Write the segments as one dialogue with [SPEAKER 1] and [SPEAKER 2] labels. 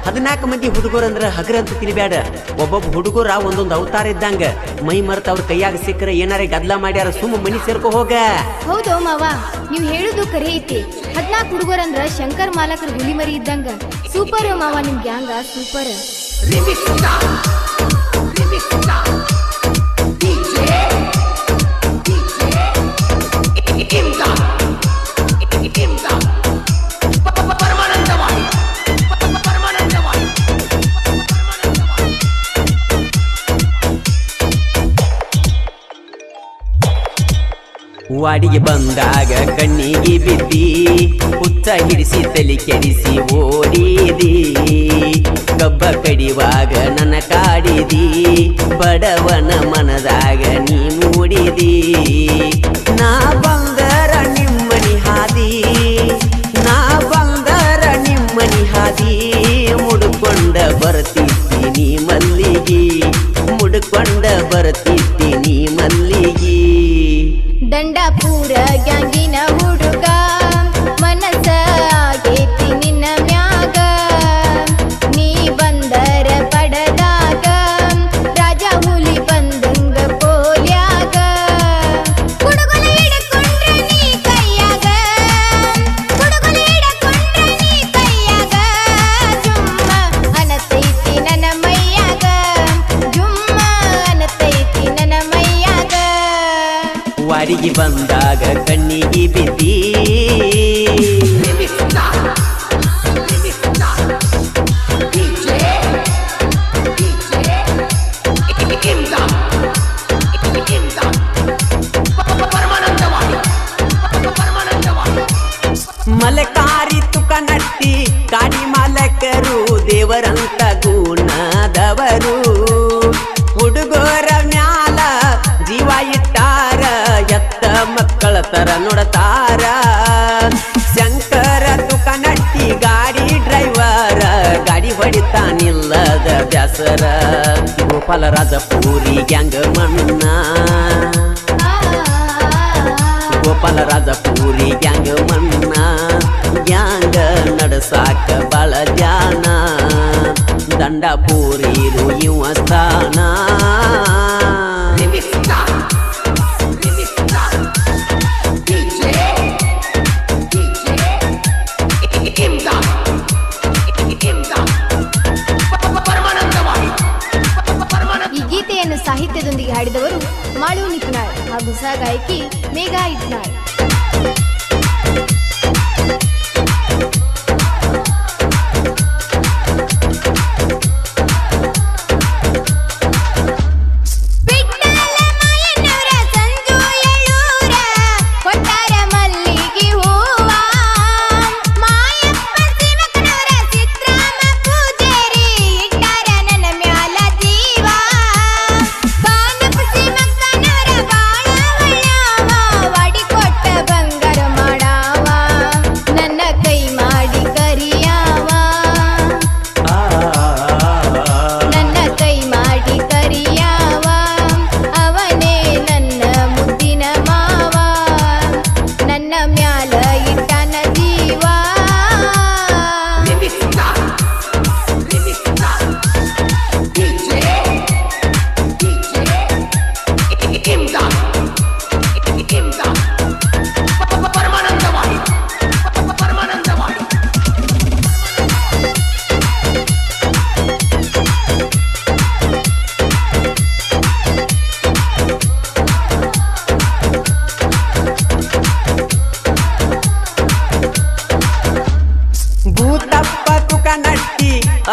[SPEAKER 1] 14 ಮಂದಿ ಹುಡುಗರಂದ್ರ ಹಗರ ಅಂತ ತಿಳಿಬ್ಯಾಡ. ಒಬ್ಬೊಬ್ಬ ಹುಡುಗರ ಒಂದೊಂದು ಅವತಾರ ಇದ್ದಂಗ. ಮೈ ಮರೆತ ಅವ್ರ ಕೈಯಾಗ ಸಿಕ್ಕರೆ ಏನಾರೇ ಗದ್ಲ ಮಾಡ್ಯಾರ, ಸುಮ್ಮ ಮನಿ ಸೇರ್ಕೊ ಹೋಗ.
[SPEAKER 2] ಹೌದು ಮಾವ, ನೀವ್ ಹೇಳುದು ಕರೆ ಐತಿ. 14 ಹುಡುಗರಂದ್ರ ಶಂಕರ್ ಮಾಲಕರ ಹುಲಿ ಮರಿ ಇದ್ದಂಗ. ಸೂಪರ್ ಮಾವ, ನಿಮ್ ಗ್ಯಾಂಗ ಸೂಪರ್.
[SPEAKER 1] ವಾಡಿಗೆ ಬಂದಾಗ ಕಣ್ಣಿಗೆ ಬಿದ್ದಿ, ಹುತ್ತ ಹಿಡಿಸಿ ತಲೆ ಕೆಡಿಸಿ ಓಡಿದಿ. ಕಬ್ಬ ಕಡಿವಾಗ ನನ್ನ ಕಾಡಿದಿ, ಬಡವನ ಮನದಾಗ ನೀ ಮೂಡಿದಿ. ನಾ ಬಂದರ ನಿಮ್ಮನಿ ಹಾದಿ, ನಾ ಬಂದರ ನಿಮ್ಮನಿ ಹಾದಿ. ಮುಡ್ಕೊಂಡ ಬರ್ತಿದ್ದೀನಿ ಮಲ್ಲಿಗಿ, ಮುಡ್ಕೊಂಡ ಬರ್ತಿದ್ದೀನಿ ಮಲ್ಲಿಗಿ.
[SPEAKER 2] ದಂಡಪುರ ಗ್ಯಾಂಗಿನ ಹುಡುಗ, ಮನಸ ಆಗೇತಿ ನಿನ್ನ ಮ್ಯಾಗ. ನೀ ಬಂದರ ಪಡದಾಗ, ರಾಜ ಹುಲಿ ಬಂದಂಗ ಪೋಲ್ಯಾಗ. ಕುಡುಗುಲ ಹಿಡಕೊಂಡ್ರ ನೀ ಕೈಯಾಗ, ಕುಡುಗುಲ ಹಿಡಕೊಂಡ್ರ ನೀ ಕೈಯಾಗ. ಜುಮ್ಮ ಅನತೈತಿ ನನ್ನ ಮೈಯಾಗ, ಜುಮ್ಮ ಅನತೈತಿ ನನ್ನ ಮೈಯಾಗ.
[SPEAKER 1] ವಾಡಿಗೆ ಬಂದಾಗ ಕಣ್ಣಿಗೆ ಬಿದ್ದಿ, ಮಲಕಾರಿ ತುಕ ನಟ್ಟಿ ಗಾಡಿ ಮಾಲಕರು ದೇವರಂತ ಗುಣದವರು. ಹುಡುಗರ ಮ್ಯಾಲ ಜೀವ ಇಟ್ಟಾರ, ಎತ್ತ ಮಕ್ಕಳ ತರ ನೋಡತಾರ. ಶಂಕರ ತುಕ ನಟ್ಟಿ ಗಾಡಿ ಡ್ರೈವರ, ಗಾಡಿ ಹೊಡಿತಾನಿಲ್ಲದ ಬ್ಯಾಸರ. ಗೋಪಾಲ ರಾಜಪೂರಿ ಗ್ಯಾಂಗ್ ಮಣ್ಣ, ಗೋಪಾಲ ರಾಜಪೂರಿ ಗ್ಯಾಂಗ್ ಮಣ್ಣ. ಗ್ಯಾಂಗ ನಡಸಾಕ ಬಾಳ ಜಾನ, ದಂಡಪೂರಿರು ಇವ ಸ್ಥಾನ.
[SPEAKER 2] ಈ ಗೀತೆಯನ್ನು ಸಾಹಿತ್ಯದೊಂದಿಗೆ ಹಾಡಿದವರು ಮಾಳು ನಿಪ್ನಾಳ್ ಹಾಗೂ ಸಹ ಗಾಯಕಿ ಮೇಘಾ ಇಟ್ನಾಳ್.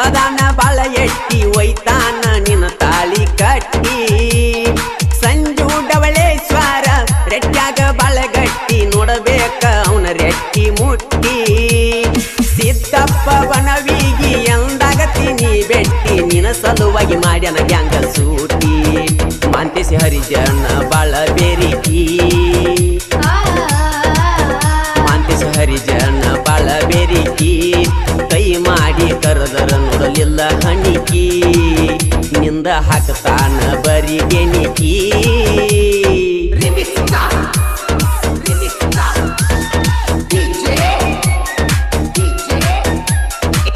[SPEAKER 2] ಅದಾನ ಬಾಳ ಎಟ್ಟಿ ಒಯ್ತಾನ ನಿನ್ನ ತಾಳಿ ಕಟ್ಟಿ. ಸಂಜು ಡವಳೇಶ್ವರ ರೆಟ್ಟ್ಯಾಗ ಬಾಳಗಟ್ಟಿ, ನೋಡಬೇಕ ಅವನ ರೆಟ್ಟಿ ಮುಟ್ಟಿ. ಸಿದ್ದಪ್ಪ ಬನವಿಗಿ ಎಂದಾಗತೀನಿ ಬೆಟ್ಟಿ, ನಿನ್ನ ಸಲುವಾಗಿ ಮಾಡ್ಯಾನ ಗ್ಯಾಂಗ ಸೂಟಿ. ಮಾಂತೇಸಿ ಹರಿಜನ ಬಾಳ ಬೇರಿಕಿ, ಮಾಂತೇಸಿ ಹರಿಜನ ಬಾಳ ಬೇರಿಕಿ. ಕೈ ಮಾಡಿ ಕರೆದರ ನೋಡಲಿಲ್ಲ ಹಣಿಕಿ, ನಿಂದ ಹಾಕ್ತಾನ ಬರಿ ಗೆಣಿಕಿ.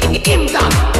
[SPEAKER 3] DJ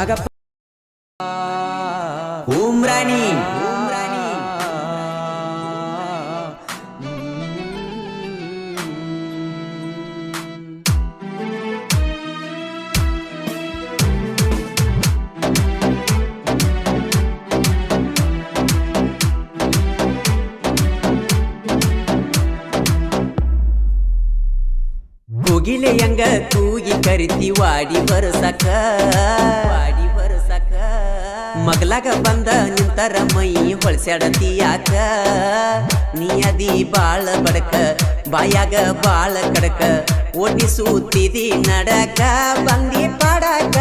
[SPEAKER 1] ವಾಗಪ್ಪ ಉಮ್ರಾಣಿ ಕೋಗಿಲೆಯಂಗ ಕೂಗಿ ಕರಿತಿ ವಾಡಿ ಬರಸಕ ಮಗಲಾಗ ಬಂದ ನಿಂತರ ಮೈ ಹೊಳ್ಸ್ಯಾಡತಿ ಯಾಕ ನೀ ಅದಿ ಬಾಳ ಬಡಕ ಬಾಯಾಗ ಬಾಳ ಕಡಕ ಓಡಿಸೂತಿದಿ ನಡಕ ಬಂದಿ ಪಾಡಕ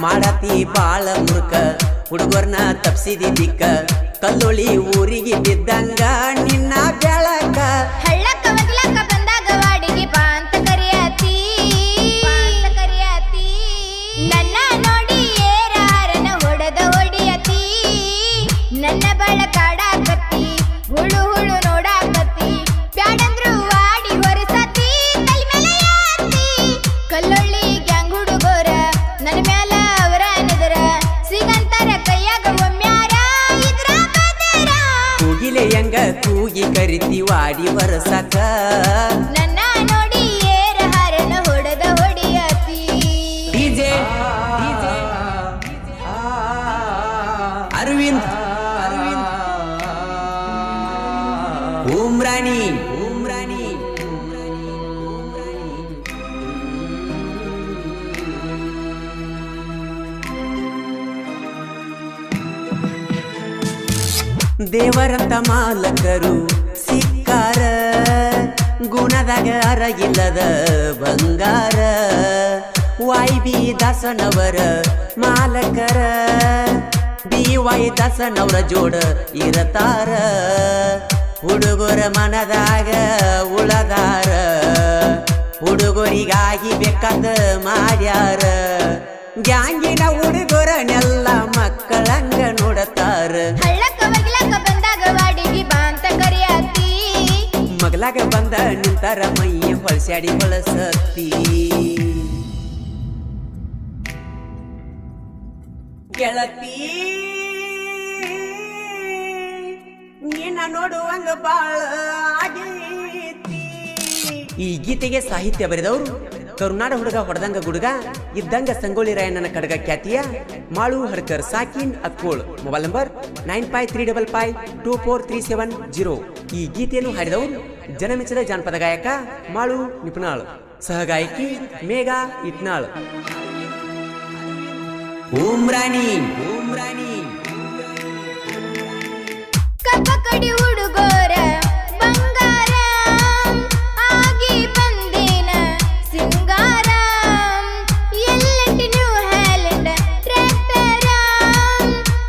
[SPEAKER 1] ಮಾಡತಿ ಬಾಳ ಮುರುಕ ಹುಡುಗರ್ನ ತಪ್ಸಿದಿ ದಿಕ್ಕ ಕಲ್ಲೊಳಿ ಊರಿಗೆ ಬಿದ್ದಂಗ ನಿನ್ನ ಬೆಳಕ
[SPEAKER 2] ಹಳ್ಳಕ್ಕ ಮಗ್ಲಕ್ಕ ಬಂದಾಗ ವಾಡಿಗೆ ಬಾ ಅಂತ ಕರಿಯತಿ ನನ್ನ ನೋಡಿ ಏರಾರನ ಹೊಡೆದ ಹೊಡಿಯತಿ ನನ್ನ ಬಳ ಕಾಡಾಕತ್ತಿ ಹುಳು ಹುಳು ನೋಡಾಕತ್ತಿ ಬ್ಯಾಡಂದ್ರು ವಾಡಿ ಹೊರಸತಿ ತಲೆ ಮೇಲೆ ಯಾತಿ ಕಲ್ಲೊಳ್ಳಿ ಗ್ಯಾಂಗ್ ಹುಡುಗೋರ ನನ್ನ ಮ್ಯಾಲ ಅವರ ನೆದರ ಸಿಗಂತರ ಕೈಯಾಗ ಒಮ್ಮ್ಯಾರ ಇದ್ರ ಬದರ
[SPEAKER 1] ಕೋಗಿಲೆಯಂಗ ಕೂಗಿ ಕರಿತಿ ವಾಡಿ ಬರಸಕ
[SPEAKER 2] ನನ್ನ ನೋಡಿ ಏರ ಹಾರನ ಹೊಡೆದ ಹೊಡಿಯತಿ
[SPEAKER 1] ಡಿಜೆ ಅರವಿಂದ್ ಉಮ್ರಾಣಿ ದೇವರಂತ ಮಾಲಕರು ಸಿಕ್ಕಾರ ಗುಣದಾಗ ಅರಗಿಲ್ಲದ ಬಂಗಾರ YB ದಾಸನವರ ಮಾಲಕರ BY ದಾಸನವರ ಜೋಡ ಇರತಾರ ಹುಡುಗರ ಮನದಾಗ ಉಳದಾರ ಹುಡುಗರಿಗಾಗಿ ಬೇಕಾದ ಮಾಡ್ಯಾರ ಗ್ಯಾಂಗಿನ ಹುಡುಗರನ್ನೆಲ್ಲ ಮಕ್ಕಳಂಗ ನೋಡತಾರ
[SPEAKER 2] ಹಳ್ಳಕ್ಕ ಮಗ್ಲಕ್ಕ ಬಂದಾಗ ವಾಡಿಗೆ ಬಾ ಅಂತ ಕರಿಯತಿ
[SPEAKER 1] ಮಗಲಾಗ ಬಂದ ನಿಂತರ ಮೈ ಹೊಳ್ಸ್ಯಾಡಿ ಹೊಳಸತಿ ಗೆಳತಿ ನೀನ ನೋಡುವಂಗ ಬಾಳ ಆಗೈತಿ. ಈ ಗೀತೆಗೆ ಸಾಹಿತ್ಯ ಬರೆದವರು ಕರುನಾಡ ಹುಡುಗ ಹೊಡೆದಂಗ ಗುಡುಗ ಇದ್ದಂಗ ಸಂಗೊಳ್ಳಿ ರಾಯಣ್ಣನ ಕಡಗ ಖ್ಯಾತಿಯ ಮಾಳು ಹಡ್ಕರ್ ಸಾಕಿನ್ ಅಕ್ಕೋಳ್. Mobile number 9535524370. ಈ ಗೀತೆಯನ್ನು ಹಾಡಿದವರು ಜನಮೆಚ್ಚದ ಜಾನಪದ ಗಾಯಕ ಮಾಳು ನಿಪುಣಾಳ್, ಸಹಗಾಯಕಿ ಮೇಘಾ ಇಟ್ನಾಳ್. ಉಮ್ರಾಣಿ
[SPEAKER 2] ಕಪ್ಪ ಕಡಿ ಹುಡುಗೋರ ಬಂಗಾರ ಆಗಿ ಬಂದೇನ ಸಿಂಗಾರ ಎಲ್ಲೆಂಟಿ ನ್ಯೂ ಹ್ಯಾಲೆಂಡ್ ಟ್ರ್ಯಾಕ್ಟರ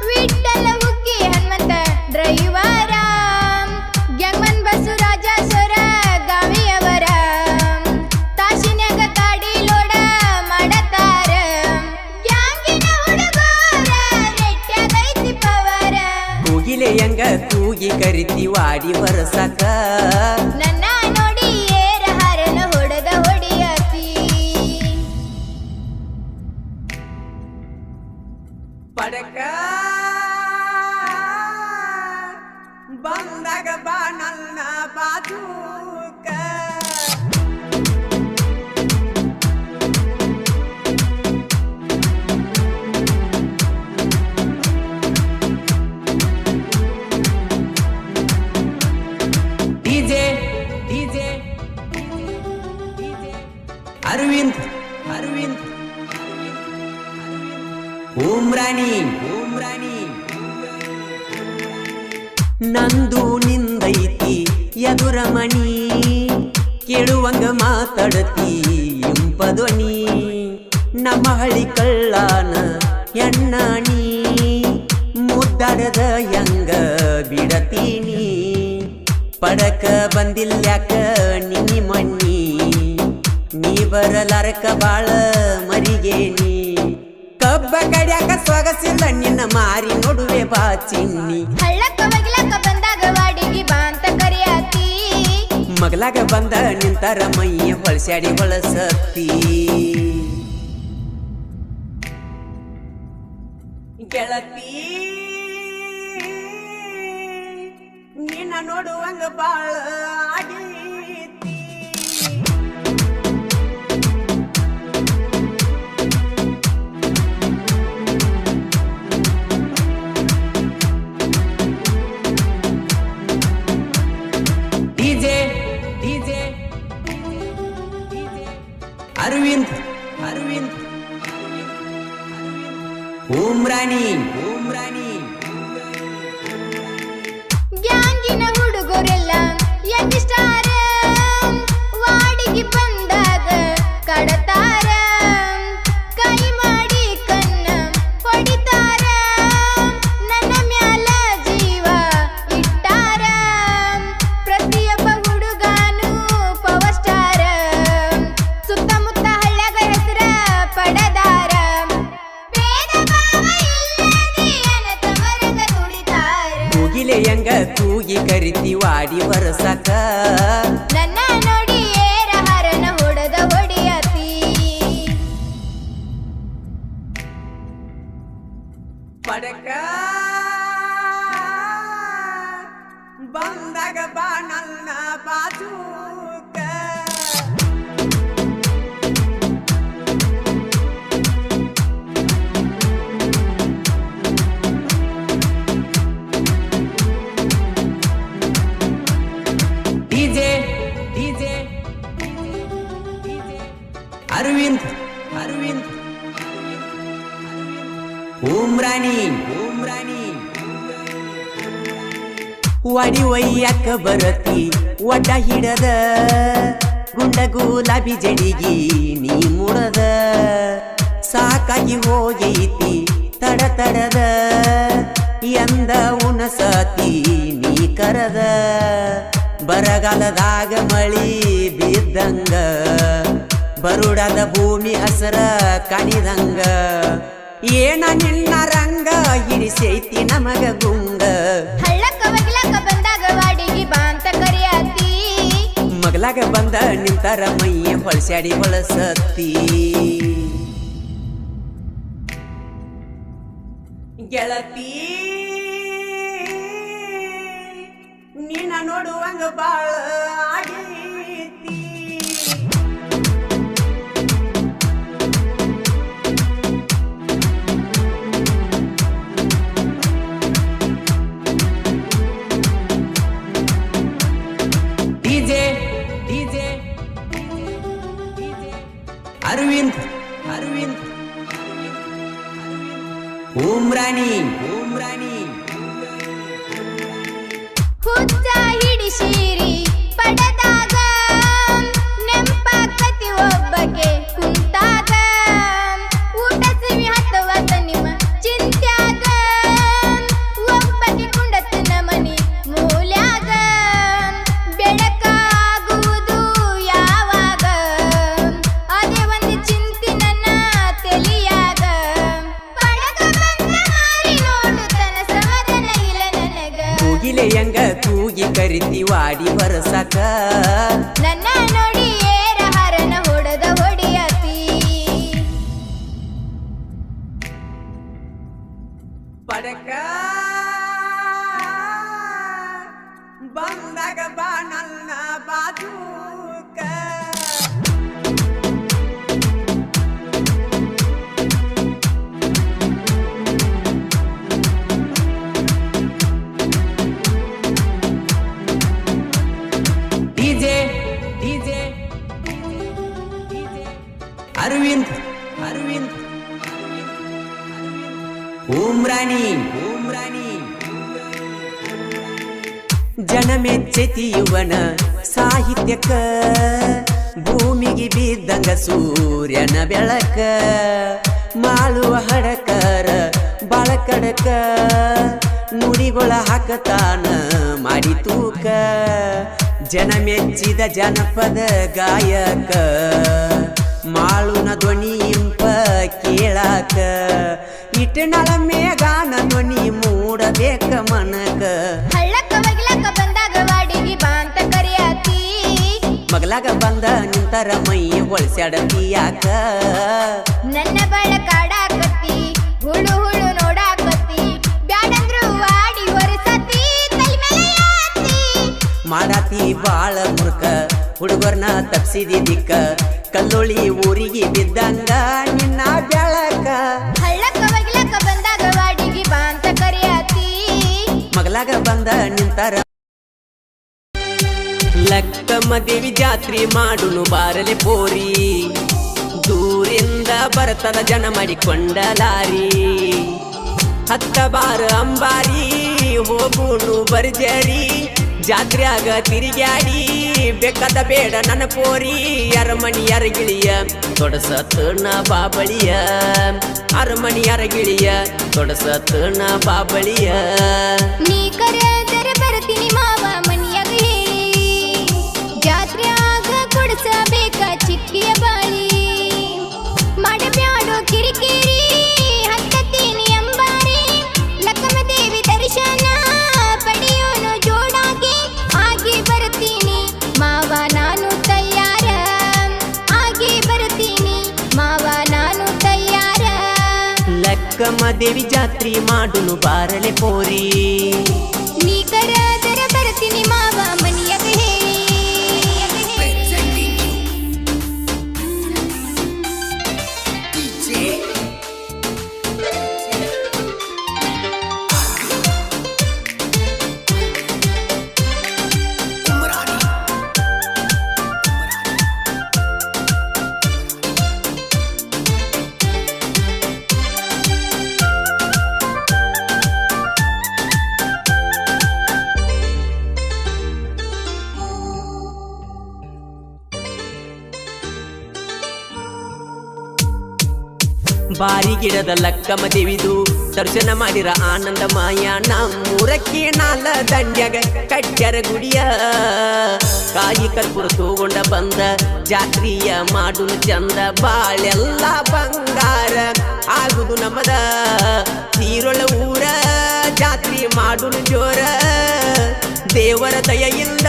[SPEAKER 2] ವಿಠ್ಠಲ ಹುಗ್ಗಿ ಹನುಮಂತ ಡ್ರೈವರ ಗ್ಯಾಂಗ್ಮನ್ ಬಸವರಾಜ ಸೊರ ಗಾವಿಯವರ ತಾಶಿನ್ಯಾಗ ಗಾಡಿ ಲೋಡ ಮಾಡತಾರ ಗ್ಯಾಂಗಿನ ಹುಡುಗೋರ ರೆಟ್ಯಾಗೈತಿ ಪವರ
[SPEAKER 1] ಕೋಗಿಲೆಯಂಗ ಕೂಗಿ ಕರಿತಿ ವಾಡಿ ಬರಸಕ
[SPEAKER 2] ನನ್ನ ನೋಡಿ ಏರ ಹಾರನ ಹೊಡೆದ ಹೊಡಿಯತಿ
[SPEAKER 1] ಪಡಕ ಬಂದಾಗ ಬಾ ನನ್ನ ಬಾಜೂಕ ಡಿಜೆ ಅರವಿಂದ್ ಉಮ್ರಾಣಿ ನಂದು ನಿಂದೈತಿ ಎದುರ ಮಣಿ ಕೇಳುವಂಗ ಮಾತಾಡತಿ ಇಂಪಧ್ವನಿ ನಮ್ಮ ಹಳ್ಳಿ ಕಳ್ಳಾನ ಎಣ್ಣಾಣಿ ಮುದ್ದಾಡದ ಹೆಂಗ ಬಿಡತೀನಿ ಪಡಕ ಬಂದಿಲ್ಯಾಕ ನಿನ್ನಿ ಮಣ್ಣಿ ನೀ ಬರಲಾರಕ ಬಾಳ ಮರಿಗೇನಿ ಕಬ್ಬ ಕಡ್ಯಾಕ ಸೊಗಸಿಲ್ಲ ನಿನ್ನ ಮಾರಿ ನೋಡುವೆ ಬಾ ಚಿನ್ನಿ
[SPEAKER 2] ಹಳ್ಳಕ್ಕ ಮಗ್ಲಕ್ಕ ಬಂದಾಗ ವಾಡಿಗೆ ಬಾ ಅಂತ ಕರಿಯತಿ
[SPEAKER 1] ಮಗಲಾಗ ಬಂದ ನಿಂತರ ಮೈ ಹೊಳ್ಸ್ಯಾಡಿ ಹೊಳಸತಿ ಗೆಳತಿ ನಿನ್ನ ನೋಡುವಂಗ ಬಾಳ ಆಗೈತಿ ಡಿಜೆ ಡಿಜೆ ಅರವಿಂದ್ ಅರವಿಂದ್ ಉಮ್ರಾಣಿ ಉಮ್ರಾಣಿ
[SPEAKER 2] ಗ್ಯಾಂಗಿನ ಹುಡುಗರೆಲ್ಲ ಯಂಗಿಸ್ಟಾರ ವಾಡಿಗೆ ಬಂದಾಗ ಕಡತಾರ ಕೈ ಮಾಡಿ ಕನ್ನ ಹೊಡಿತಾರ ನನ್ನ ಮ್ಯಾಲ ಜೀವ ಇಟ್ಟಾರ ಪ್ರತಿಯೊಬ್ಬ ಹುಡುಗಾನು ಪವರ್ ಸ್ಟಾರ ಸುತ್ತಮುತ್ತ ಹಳ್ಳ್ಯಾಗ ಹೆಸರ ಪಡದಾರ ಭೇದ ಭಾವ ಇಲ್ಲದೆ ಅನತಮರಗ ದುಡಿತಾರ
[SPEAKER 1] ಕೂಗಿಲೆಯಂಗ ಕೂಗಿ ಕರಿತಿ ವಾಡಿ ಬರಸಕ
[SPEAKER 2] ನನ್ನ ನೋಡಿ ಏರ ಹರನ ಹೊಡೆದ ಹೊಡಿಯತಿ
[SPEAKER 1] ಪಡಕ ಬಂದಾಗ ಬಾ ನನ್ನ ಬಾಜೂಕ ಡಿಜೆ ಡಿಜೆ ಅರವಿಂದ್ ಅರವಿಂದ್ ಉಮ್ರಾಣಿ ಉಮ್ರಾಣಿ ವಾಡಿ ಒಯ್ಯಾಕ ಬರತಿ ಒಡ್ಡ ಹಿಡದ ಗುಂಡ ಗುಲಾಬಿ ಜಡಿಗಿ ನೀ ಮುಡದ ಸಾಕಾಗಿ ಹೋಗೈತಿ ತಡ ತಡದ ಎಂದ ಉಣಸತಿ ನೀ ಕರದ ಬರಗಾಲದಾಗ ಮಳಿ ಬಿದ್ದಂಗ ಬರುಡದ ಭೂಮಿ ಹಸರ ಕಾಣಿದಂಗ ಏನ ನಿನ್ನ ರಂಗ ಹಿಡಿಸೈತಿ ನಮಗ ಗುಂಗ
[SPEAKER 2] ಹಳ್ಳಕ್ಕ ಬಗ್ಲಕ್ಕ ಬಂದಾಗ ವಾಡಿಗೆ ಬಾ ಅಂತ ಕರಿಯತಿ
[SPEAKER 1] ಮಗಲಾಗ ಬಂದ ನಿಂತರ ಮೈಯ ಹೊಳಸ್ಯಾಡಿ ಹೊಳಸತ್ತಿ ಗೆಳತಿ ನಿನ್ನ ನೋಡುವಂಗ ಬಾಳ ಆಗೈತಿ ಡಿಜೆ ಡಿಜೆ ಅರವಿಂದ್ ಅರವಿಂದ್ ಉಮ್ರಾಣಿ ಉಮ್ರಾಣಿ
[SPEAKER 2] ಹುಚ್ಚ ಹಿಡಿಸಿರಿ ಪಡದಾಗ ನೆಂಪಾಕತಿ ಒಬ್ಬಗೆ ಕುಂತಾಗ ಊಟ ಸಿವಿ ಹತ್ತವತ್ತ ನಿಮ್ಮ ಚಿಂತ್ಯಾಗ ಒಬ್ಬಗೆ ಕುಂಡತ್ತಿನ ಮನಿ ಮೂಲ್ಯಾಗ ಬೆಳಕಾಗುವುದು ಯಾವಾಗ ಅದೇ ಒಂದು ಚಿಂತಿ ನನ್ನ ತೆಲಿಯಾಗ ಪಡಗ ಬಂದ ಮಾರಿ ನೋಡುತ್ತನ ಸಮಾಧಾನ ಇಲ್ಲ ನನಗ
[SPEAKER 1] ಕೂಗಿಲೆಯಂಗ ಕೂಗಿ ಕರಿತಿ ವಾಡಿ ಬರಸಕ
[SPEAKER 2] ನನ್ನ ನೋಡಿ ಏರ ಹರನ ಹೊಡೆದ ಹೊಡಿಯತಿ
[SPEAKER 1] ಪಡಕ ಬಂದಾಗ ಬಾ ನನ್ನ ಬಾಜೂಕ ಡಿಜೆ ಡಿಜೆ ಅರವಿಂದ್ ಅರವಿಂದ್ ಉಮ್ರಾಣಿ ಉಮ್ರಾಣಿ ಜನ ಮೆಚ್ಚತಿ ಯುವನ ಸಾಹಿತ್ಯಕ ಭೂಮಿಗೆ ಬಿದ್ದಂಗ ಸೂರ್ಯನ ಬೆಳಕ ಮಾಳುವ ಹಡಕರ ಬಾಳಕಡಕ ನುಡಿಗೊಳ ಹಾಕತಾನ ಮಾಡಿ ತೂಕ ಜನ ಮೆಚ್ಚಿದ ಜನಪದ ಗಾಯಕ ಮಾಳುನ ಧ್ವನಿ ಇಂಪ ಕೇಳಾಕ ಇಟ್ಟನಳ ಮೇಗಾನ ಧ್ವನಿ ಮೂಡಬೇಕ ಮನಕ
[SPEAKER 2] ಹಳ್ಳಕ್ಕ ಬಗ್ಲಕ್ಕ ಬಂದಾಗ ವಾಡಿಗೆ ಬಾ ಅಂತ ಕರಿಯತಿ
[SPEAKER 1] ಮಗಲಾಗ ಬಂದ ನಿಂತರ ಮೈ ಹೊಳಸ್ಯಾಡತಿ ಯಾಕ
[SPEAKER 2] ನನ್ನ ಬಳ ಕಾಡಾಕತಿ ಹುಳು ಹುಳು ನೋಡಾಕ
[SPEAKER 1] ಮಾಡಾತಿ ಬಾಳ ಮುರ್ಕ ಹುಡುಗರ್ನ ತಪ್ಸಿದಿ ದಿಕ್ಕ ಕಲ್ಲೊಳಿ ಊರಿಗೆ ಬಿದ್ದಂಗ ನಿನ್ನ ಬೆಳಕ
[SPEAKER 2] ಹಳ್ಳಕ್ಕ ಬಗ್ಲಕ್ಕ ಬಂದಾಗ ವಾಡಿಗೆ ಬಾ ಅಂತ ಕರೆಯಾತಿ
[SPEAKER 1] ಮಗಲಾಗ ಬಂದ ನಿಂತಾರ ಲಕ್ಕಮ್ಮ ದೇವಿ ಜಾತ್ರೆ ಮಾಡುನು ಬಾರಲೆ ಪೋರಿ ದೂರಿಂದ ಬರ್ತದ ಜನ ಮಾಡಿಕೊಂಡ ಲಾರಿ ಹತ್ತ ಬಾರ ಅಂಬಾರಿ ಹೋಗುನು ಬರ್ಜರಿ ಜಾತ್ರೆಯಾಗ ತಿರುಗ್ಯಾಡಿ ಬೇಕಾದ ಬೇಡ ನನ್ನ ಪೋರಿ ಅರಮಣಿ ಅರಗಿಳಿಯ ತೊಡಸತನ ಬಾಬಳಿಯ ಅರಮಣಿ ಅರಗಿಳಿಯ ತೊಡಸತನ ಬಾಬಳಿಯ
[SPEAKER 2] ನೀ ಕರೆದರೆ ಬರ್ತೀನಿ ಮಾವ ಮನಿಯಾಗ ಹೇಳಿ ಜಾತ್ರೆಯಾಗ ಕೊಡಿಸಬೇಕ ಚಿಕ್ಕಿಯ ಬಾಳಿ ಮಾಡಬ್ಯಾಡೋ ಕಿರಿಕಿರಿ ಹತ್ತತೀನಿ ಅಂಬಾರಿ ಲಕ್ಕಮ್ಮ ದೇವಿ ದರ್ಶನ ಪಡೆಯೋನು ಜೋಡಾಗಿ ಆಗಿ ಬರ್ತೀನಿ ಮಾವ ನಾನು ತಯಾರ ಆಗಿ ಬರ್ತೀನಿ ಮಾವ ನಾನು ತಯಾರ
[SPEAKER 1] ಲಕ್ಕಮ್ಮ ದೇವಿ ಜಾತ್ರೆ ಮಾಡುನು ಬಾರಲೆ ಪೋರಿ
[SPEAKER 2] ನೀ ಕರೆದರೆ ಬರ್ತೀನಿ ಮಾವ ಮನಿಯಾಗ ಹೇಳಿ
[SPEAKER 1] ಬಾರಿ ಗಿಡದ ಲಕ್ಕಮ್ಮ ದೇವಿದು ದರ್ಶನ ಮಾಡಿರ ಆನಂದ ಮಾಯ ನಮ್ಮೂರಕ್ಕೆ ನಾಲ ದಂಡ್ಯಾಗ ಕಟ್ಟ್ಯಾರ ಗುಡಿಯ ಕಾಯಿ ಕರ್ಪೂರ ತಗೊಂಡ ಬಂದ ಜಾತ್ರೆಯ ಮಾಡುನು ಚಂದ ಬಾಳೆಲ್ಲ ಬಂಗಾರ ಆಗುದು ನಮ್ಮದ ತೀರೊಳ ಊರ ಜಾತ್ರೆ ಮಾಡುನು ಜೋರ ದೇವರ ದಯೆಯಿಂದ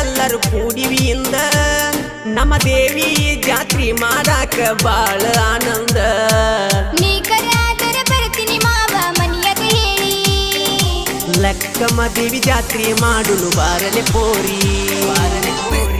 [SPEAKER 1] ಎಲ್ಲರೂ ಕೂಡಿವಿಯಿಂದ ನಮ್ಮ ದೇವಿ ಜಾತ್ರೆ ಮಾಡಾಕ ಬಾಳ ಆನಂದ
[SPEAKER 2] ನೀ ಕರೆದರೆ ಬರ್ತೀನಿ ಮಾವ ಮನಿಯಾಗ ಹೇಳಿ
[SPEAKER 1] ಲಕ್ಕಮ್ಮ ದೇವಿ ಜಾತ್ರೆ ಮಾಡುನು ಬಾರಲೆ ಪೋರಿ ಬಾರಲೆ ಪೋರಿ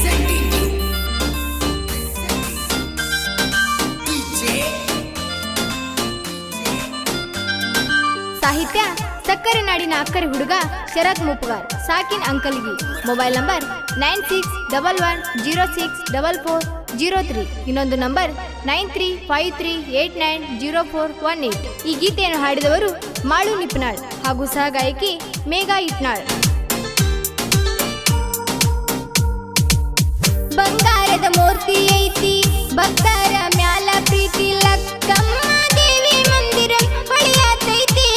[SPEAKER 2] ಸಾಹಿತ್ಯ ಸಕ್ಕರೆ ನಾಡಿನ ಅಕ್ಕರೆ ಹುಡುಗ ಶರತ್ ಮುಪ್ಪಗಾರ್ ಸಾಕಿನ್ ಅಂಕಲ್ಗಿ ಮೊಬೈಲ್ ನಂಬರ್ 9611064403 ಇನ್ನೊಂದು ನಂಬರ್ 9353890418 ಈ ಗೀತೆಯನ್ನು ಹಾಡಿದವರು ಮಾಳು ನಿಪ್ನಾಳ್ ಹಾಗೂ ಸಹಗಾಯಕಿ ಮೇಘಾ ಇಟ್ನಾಳ್. ಬಂಗಾರದ ಮೂರ್ತಿ ಐತಿ ಭಕ್ತರ ಮ್ಯಾಲ ಪ್ರೀತಿ ಲಕ್ಕಮ್ಮ ದೇವಿ ಮಂದಿರ ಹೊಳೆಯಾತೈತಿ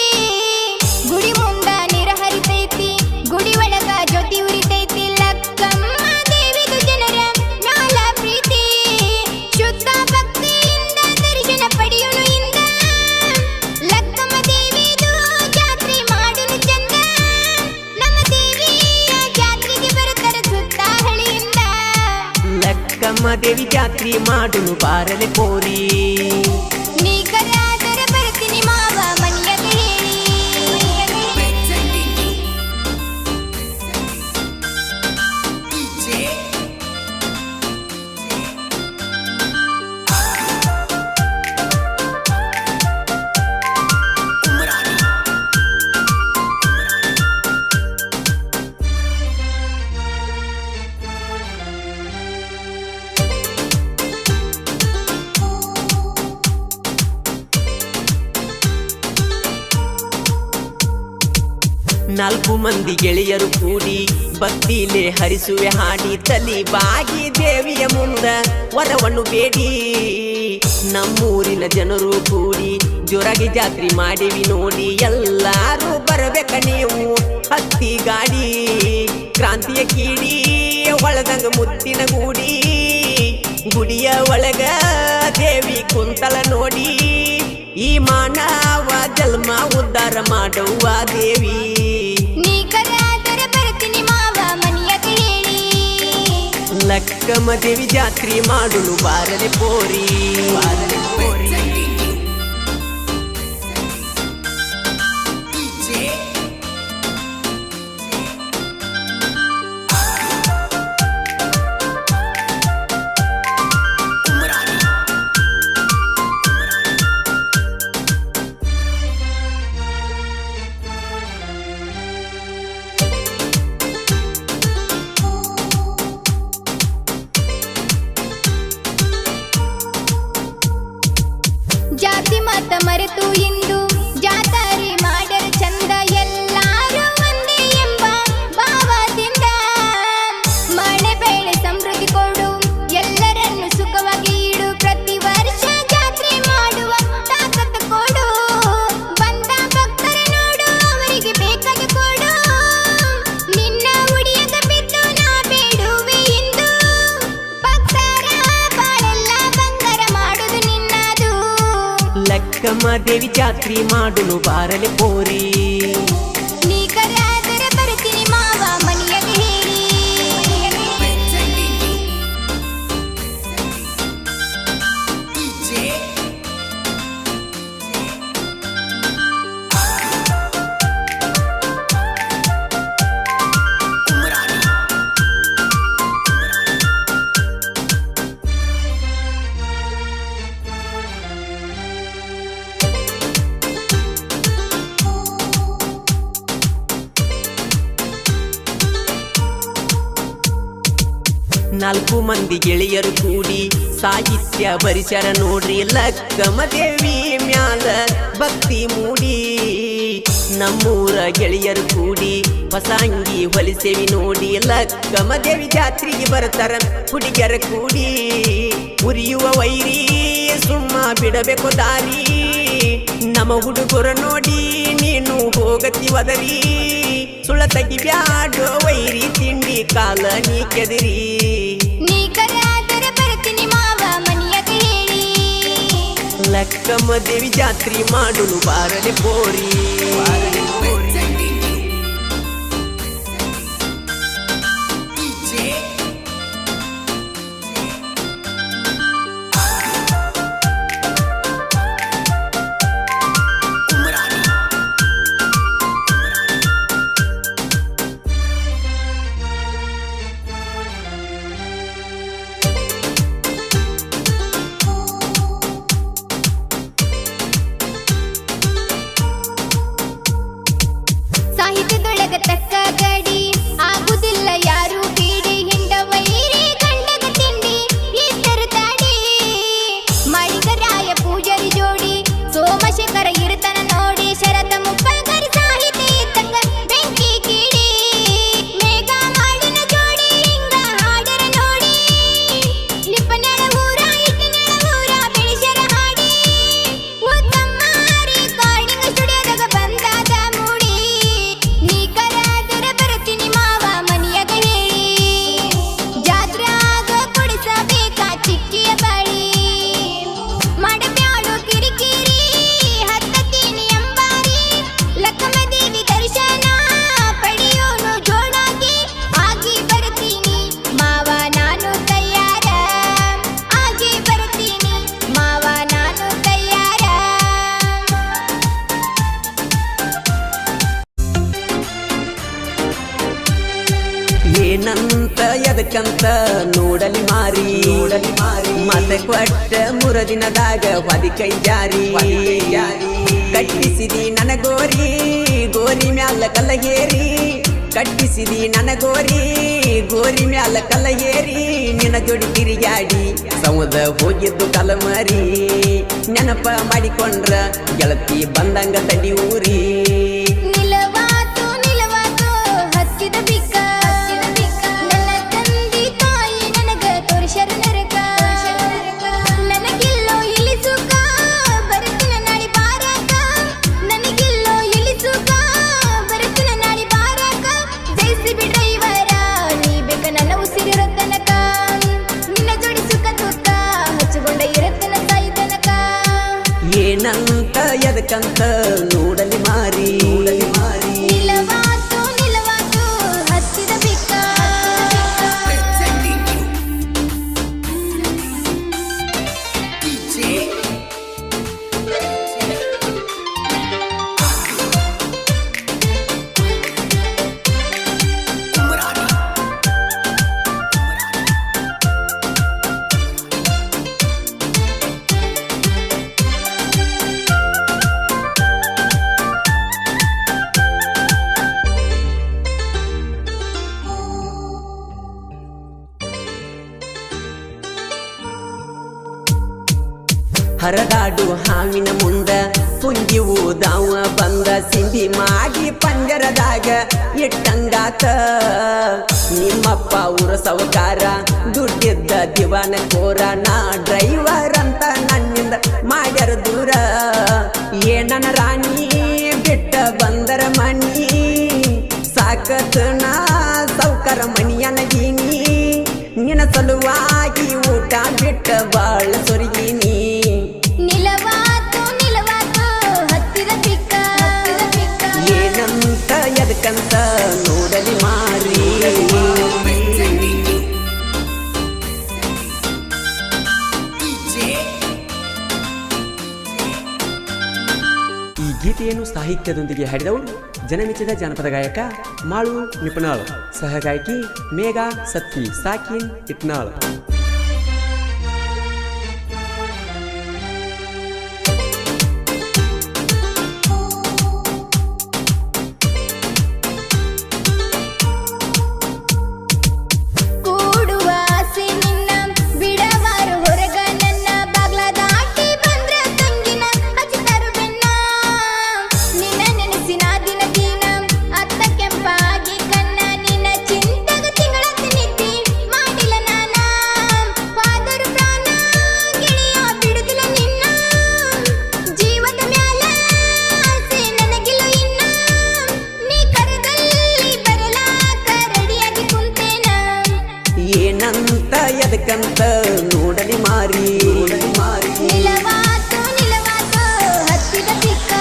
[SPEAKER 2] ಗುಡಿ ಮುಂದ ನೀರ ಹರಿತೈತಿ ಗುಡಿ ಒಳಗ ಜ್ಯೋತಿ ಉರಿತೈತಿ ಲಕ್ಕಮ್ಮ ದೇವಿದು ಜನರ ಮ್ಯಾಲ ಪ್ರೀತಿ ಶುದ್ಧ ಭಕ್ತಿಯಿಂದ ದರ್ಶನ ಪಡೆಯೋನು ಇಂದ ಲಕ್ಕಮ್ಮ ದೇವಿದು ಜಾತ್ರೆ ಮಾಡುನು ಚಂದ ನಮ್ಮ ದೇವಿಯ ಜಾತ್ರೆಗೆ ಬರ್ತಾರ ಸುತ್ತ ಹಳಿಯಿಂದ
[SPEAKER 1] ಲಕ್ಕಮ್ಮ ದೇವಿ ಜಾತ್ರೆ ಮಾಡುನು ಬಾರಲೆ ಪೋರಿ
[SPEAKER 2] ನೀ ಕರೆದರೆ ಬರ್ತೀನಿ ಮಾವ ಮನಿಯಾಗ ಹೇಳಿ
[SPEAKER 1] ನಾಲ್ಕು ಮಂದಿ ಗೆಳೆಯರು ಕೂಡಿ ಭಕ್ತಿಲೆ ಹರಿಸುವೆ ಹಾಡಿ ತಲಿ ಬಾಗಿ ದೇವಿಯ ಮುಂದ ವರವನ್ನು ಬೇಡಿ ನಮ್ಮೂರಿನ ಜನರು ಕೂಡಿ ಜೋರಾಗಿ ಜಾತ್ರೆ ಮಾಡಿವಿ ನೋಡಿ ಎಲ್ಲಾರು ಬರಬೇಕ ನೀವು ಹತ್ತಿ ಗಾಡಿ ಕ್ರಾಂತಿಯ ಕೀಡಿ ಒಳದಂಗ ಮುತ್ತಿನ ಗೂಡಿ ಗುಡಿಯ ಒಳಗ ದೇವಿ ಕುಂತಲ ನೋಡಿ ಈ ಮಾನವ ಜನ್ಮ ಉದ್ಧಾರ ಮಾಡುವ ದೇವಿ
[SPEAKER 2] ನೀ ಕರೆದರೆ ಬರ್ತೀನಿ ಮಾವ ಮನಿಯಾಗ ಹೇಳಿ
[SPEAKER 1] ಲಕ್ಕಮ್ಮ ದೇವಿ ಜಾತ್ರೆ ಮಾಡುನು ಬಾರಲೆ ಪೋರಿ ಬಾರಲೆ ಪೋರಿ ದೇವಿ ಜಾತ್ರಿ ಮಾಡುನು ಬಾರಲೆ ಪೋರಿ
[SPEAKER 2] ನೀ ಕರೆದರ ಬರ್ತೀನಿ ಮಾವ ಮನಿಯಾಗ ಹೇಳಿ
[SPEAKER 1] ನಾಲ್ಕು ಮಂದಿ ಗೆಳೆಯರು ಕೂಡಿ ಸಾಹಿತ್ಯ ಬರಿಸ್ಯಾರ ನೋಡ್ರಿ ಲಕ್ಕಮ್ಮ ದೇವಿ ಮ್ಯಾಲ ಭಕ್ತಿ ಮೂಡಿ ನಮ್ಮೂರ ಗೆಳೆಯರು ಕೂಡಿ ಹೊಸಂಗಿ ಹೊಲಿಸೇವಿ ನೋಡಿ ಲಕ್ಕಮ್ಮ ದೇವಿ ಜಾತ್ರೆಗೆ ಬರ್ತಾರ ಹುಡುಗಿಯರ ಕೂಡಿ ಉರಿಯುವ ವೈರಿ ಸುಮ್ಮ ಬಿಡಬೇಕು ದಾರಿ ನಮ್ಮ ಹುಡುಗರ ನೋಡಿ ನೀನು ಹೋಗತಿ ಒದರಿ ಸುಳ ತಗಿ ಬ್ಯಾಡೋ ವೈರಿ ತಿಂಡಿ ಕಾಲ ನೀ ಕೆದರಿ
[SPEAKER 2] ನೀ ಕರೆದರ ಬರ್ತೀನಿ ಮಾವ ಮನಿಯಾಗ ಹೇಳಿ
[SPEAKER 1] ಲಕ್ಕಮ್ಮ ದೇವಿ ಜಾತ್ರಿ ಮಾಡುನು ಬಾರಲೆ ಪೋರಿ
[SPEAKER 2] ಸಾಹಿತ್ಯದೊಳಗ ತಕ್ಕ ಗಡಿ ಆಗುದಿಲ್ಲ ಯಾರು ಬೀಡಿ ಹಿಂಡ ವೈರಿ ಗಂಡಗ ತಿಂಡಿ ಇದ್ದರು ತಾಡಿ ಮಳಿಗರಾಯ ಪೂಜಾರಿ ಜೋಡಿ ಸೋಮಶೇಖರ ಇರ್ತಾನ ನೋಡಿ ಶರತ ಮುಪ್ಪಲ್ಗರಿ ಸಾಹಿತಿ ಇದ್ದಂಗ ಬೆಂಕಿ ಕೀಡಿ ಮೇಘ ಮಾಡಿನ ಜೋಡಿ ಹಿಂಗ ಹಾಡರ ನೋಡಿ ನಿಪ್ಪನ್ಯಾಳ ಊರ ಇಟ್ಟಿನ್ಯಾಳ ಊರ ಬೆಳಿಶರ ಹಾಡಿ ಉತ್ತಮ್ಮಾರಿ ಕಾಡಿಂಗ ಸ್ಟುಡಿಯೋದಾಗ ಬಂದಾದ ಮೂಡಿ ನೀ ಕರೆದರ ಬರ್ತೀನಿ ಮಾವ ಮನಿಯಾಗ ಹೇಳಿ ಜಾತ್ರ್ಯಾಗ ಕೊಡಿಸಬೇಕ ಚಿಕ್ಕಿಯ ಬಳಿ ಮಾಡಬ್ಯಾಳು ಕಿರಿಕಿರಿ ಹತ್ತತೀನಿ ಅಂಬಾರಿ ಲಕ್ಕಮ್ಮ ದೇವಿ ದರ್ಶನ ಪಡೆಯೋನು ಜೋಡಾಗಿ ಆಗಿ ಬರ್ತೀನಿ ಮಾವ ನಾನು ತಯಾರ ಆಗಿ ಬರ್ತೀನಿ ಮಾವ ನಾನು ತಯಾರ
[SPEAKER 1] ಏನಂತ ಎದಕ್ಕಂತ ನೋಡಲಿ ಮಾರಿ ಮತ್ತೆ ಕೊಟ್ಟ ಮೂರ ದಿನದಾಗ ಹೊದಿ ಕೈ ಜಾರಿ ಕಟ್ಟಿಸಿದಿ ನನ್ನ ಗೋರಿ ಗೋರಿ ಮ್ಯಾಲ ಕಲ್ಲಗೇರಿ ಕಟ್ಟಿಸಿದಿ ನನ್ನ ಗೋರಿ ಮ್ಯಾಲ ಕಲ್ಲಗೇರಿ ನಿನ್ನ ಜೋಡಿ ತಿರುಗಾಡಿ ಸಮುದ ಹೋಗಿದ್ದು ಕಲಮರಿ ನೆನಪ ಮಾಡಿಕೊಂಡ್ರ ಗೆಳತಿ ಬಂದಂಗ ತಡಿ ಊರಿ
[SPEAKER 2] ನಿಲವಾತು ನಿಲವಾತು ಹತ್ತಿದ ಬಿಕ್ಕ ನನ್ನ ತಂದಿ ತಾಯಿ ನನಗ ತೋರಿಸ್ಯಾರ ನರಕ ನನಗಿಲ್ಲೋ ಇಲ್ಲಿ ಸುಖ ಬರುತ್ತಿನ ನಾಡಿ ಬಾರಕ ನನಗಿಲ್ಲೋ ಇಲ್ಲಿ ಸುಖ ಬರುತ್ತಿನ ನಾಡಿ ಬಾರಕ ಜೈಸಿ ಡ್ರೈವರ ನೀ ಬೇಕ ನನ್ನ ಉಸಿರಿರೋ ತನಕ ನಿನ್ನ ಜೋಡಿ ಸುಖ ದುಃಖ ಹಚ್ಚಿಕೊಂಡ ಇರತ್ತನ ತಾಯಿ ತನಕ
[SPEAKER 1] ಏನಂತ ಎದಕ್ಕಂತ ನೋಡಲಿ ಮಾರಿ
[SPEAKER 2] ನಿಲವಾತು ನಿಲವಾತು ಹತ್ತಿದ ಬಿಕ್ಕ
[SPEAKER 1] ಹರದಾಡು ಹಾವಿನ ಮುಂದ ಪುಂಗಿ ಊದಾವ ಬಂದ ಸಿಂಧಿ ಮಾಡಿ ಪಂಜರದಾಗ ಇಟ್ಟಂಗಾತ ನಿಮ್ಮಪ್ಪ ಊರ ಸವಕಾರ ದುಡ್ಡಿದ್ದ ದಿವಾನ ಕೋರ ನಾ ಡ್ರೈವರ್ ಅಂತ ನನ್ನಿಂದ ಮಾಡ್ಯಾರ ದೂರ ಏನನ ರಾಣಿ ಬಿಟ್ಟ ಬಂದರ ಮನಿ ಸಾಕತ್ ನಾ ಸೌಕರ ಮನಿಯನಗೀನಿ ನಿನ್ನ ಸಲುವಾಗಿ ಊಟ ಬಿಟ್ಟ ಬಾಳ ಸೊರಗಿನಿ
[SPEAKER 2] ನಿಲವಾತು ನಿಲವಾತು
[SPEAKER 1] ಸಾಹಿತ್ಯದೊಂದಿಗೆ ಹಾಡಿದವರು ಜನಮೆಚ್ಚಿದ ಜಾನಪದ ಗಾಯಕ ಮಾಳು ನಿಪುಣಾಳ್, ಸಹಗಾಯಕಿ ಮೇಘಾ ಸತ್ತಿ ಸಾಕಿನ್ ಇಟ್ನಾಳ್. ಎದಕ್ಕಂತ ನೋಡಲಿ ಮಾರಿ
[SPEAKER 2] ನಿಲವಾತು ನಿಲವಾತು ಹತ್ತಿದ ಪಿಕ್ಕ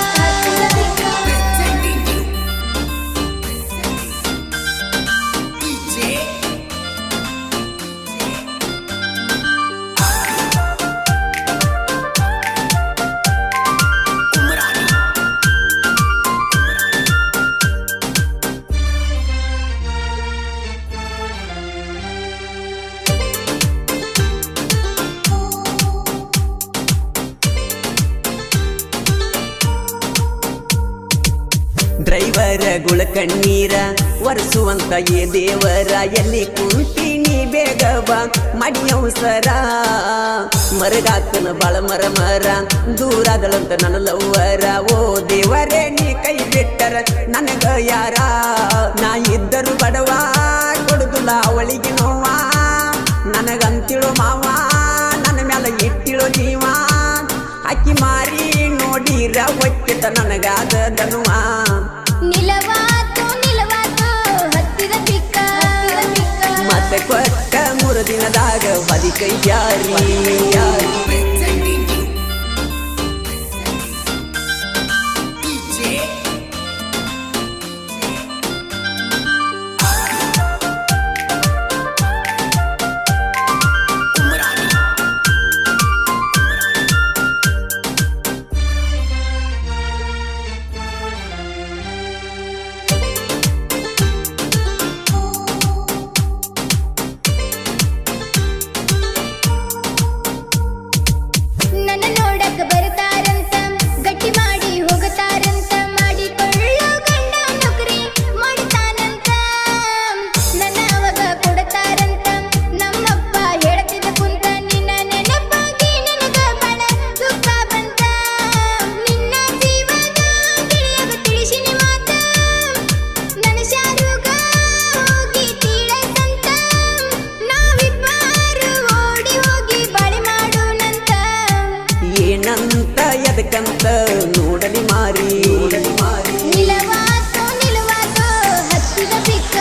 [SPEAKER 1] ಡ್ರೈವರ ಗುಳಕಣ್ಣೀರ ಒರೆಸುವಂತ ಏ ದೇವರ, ಎಲ್ಲಿ ಕುಂತೀನಿ ಬೇಗ ಬಾ ಮಡಿಯೌಸರ. ಮರಗಾತನ ಬಾಳ ಮರ ಮರ ದೂರಾದಳಂತ ನನ್ನ ಲವ್ವರ. ಓ ದೇವರೇ ನೀ ಕೈ ಬಿಟ್ಟರ ನನಗ ಯಾರ? ನಾ ಇದ್ದರು ಬಡವ ಕೊಡುದಿಲ್ಲ ಅವಳಿಗೆ ನೋವ. ನನಗಂತಿಳು ಮಾವ ನನ್ನ ಮ್ಯಾಲ ಇಟ್ಟಿಳು ಜೀವ. ಅಕ್ಕಿ ಮಾರಿ ನೋಡಿರ ಒಕ್ಕಿತ ನನಗಾದ ದನುವ.
[SPEAKER 2] ನಿಲವಾತು ನಿಲವಾತು ಹತ್ತಿದ ಪಿಕ್ಕ
[SPEAKER 1] ಮತ್ತೆ ಕೊಟ್ಟ 3 ದಿನದಾಗ ಬದಿ ಕೈ ಯಾರಿ
[SPEAKER 2] ನನ್ನ ನೋಡಕ ಬರ್ತಾರಂತ ಗಟ್ಟಿ ಮಾಡಿ ಹೋಗತಾರಂತ. ಮಾಡಿಕೊಳ್ಳೋ ಗಂಡ ನೌಕರಿ ಮಾಡ್ತಾನಂತ ನನ್ನ ಅವಾಗ ಕೊಡತಾರಂತ. ನಮ್ಮಪ್ಪ ಹೇಳ್ತಿದ್ದ ಕುಂತ ನಿನ್ನ ನೆನಪಾಗಿ ನನಗ ಬಹಳ ದುಃಖ ಬಂತ. ನಿನ್ನ ಜೀವದ ಗಿಳಿಯಾಗ ತಿಳಿಸಿನಿ ಮಾತ ನನ್ನ ಶಾರುಗ ಹೋಗಿ ತೀಳಸಂತ. ನಾವಿಬ್ಬರು ಓಡಿ ಹೋಗಿ ಬಾಳೆ ಮಾಡೋಣಂತ.
[SPEAKER 1] ಏನಂತ ಎದಕ್ಕಂತ ನೋಡಲಿ ಮಾರಿ
[SPEAKER 2] ನಿಲವಾತು ನಿಲವಾತು ಹತ್ತಿದ ಪಿಕ್ಕ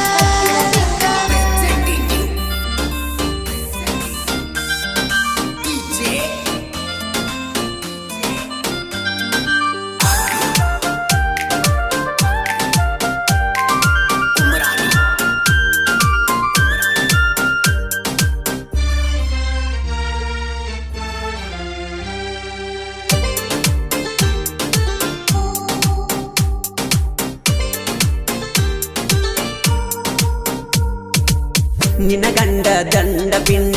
[SPEAKER 2] ನಿನ್ನ ಗಂಡ ದಂಡ ಪಿಂಡ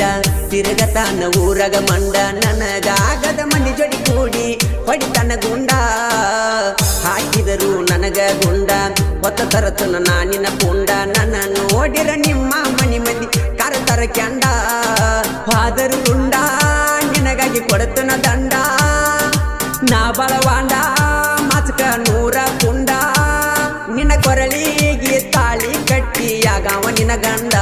[SPEAKER 2] ತಿರುಗತಾನ ಊರಗ ಮಂಡ. ನನಗಾಗದ ಮಂಡಿ ಜೋಡಿ ಕೂಡಿ ಹೊಡಿತನ ಗುಂಡ. ಹಾಕಿದರು ನನಗ ಗುಂಡ ಹೊತ್ತ ತರತನ ನಾನಿನ ಪುಂಡ. ನನ್ನ ನೋಡಿರ ನಿಮ್ಮ ಮನಿ ಮಂದಿ ಕರತರ ಕೆಂಡ. ಹಾದರು ಗುಂಡ ನಿನಗಾಗಿ ಕೊಡತನ ದಂಡ. ನಾ ಬಳವಾಂಡ ಮಾಚಕ 100 ಪುಂಡ. ನಿನ್ನ ಕೊರಳಿಗೆ ತಾಳಿ ಕಟ್ಟಿಯಾಗವ ನಿನ್ನ ಗಂಡ.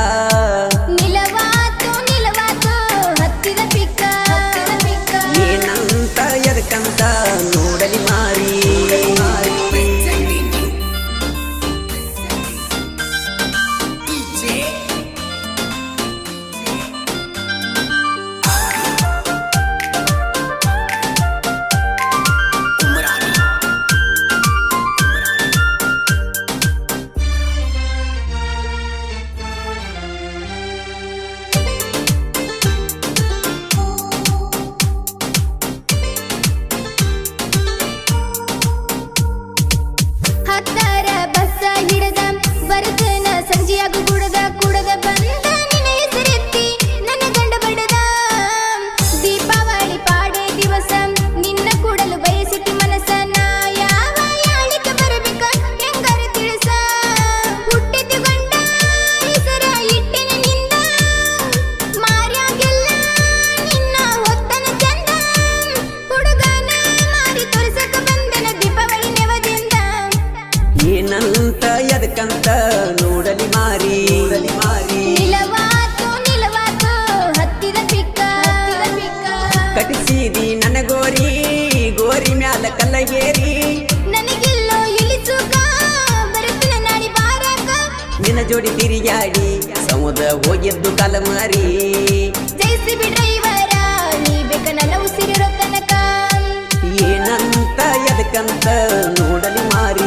[SPEAKER 2] ನಿಲವಾತು ನಿಲವಾತು ಹತ್ತಿದ ಪಿಕ್ಕ
[SPEAKER 1] ಏನಂತ ಎದಕ್ಕಂತ ನೋಡಲಿ ಮಾರಿ ಏರಿ
[SPEAKER 2] ನನಗೆಲ್ಲೋ ಇಳಿಸುಕ ಬರುತ್ತಿನ ನಾಡಿ ಬಾರಕ
[SPEAKER 1] ನಿನ್ನ ಜೋಡಿ ತಿರುಗಾಡಿ ಸಮುದ್ರ ಹೋಗಿದ್ದು ಕಲಮಾರಿ
[SPEAKER 2] ಜೈಸಿಬಿ ಡ್ರೈವರ ನೀ ಬೇಕ ನನ್ನ ಉಸಿರಿರೋ ತನಕ
[SPEAKER 1] ಏನಂತ ಎದಕ್ಕಂತ ನೋಡಲಿ ಮಾರಿ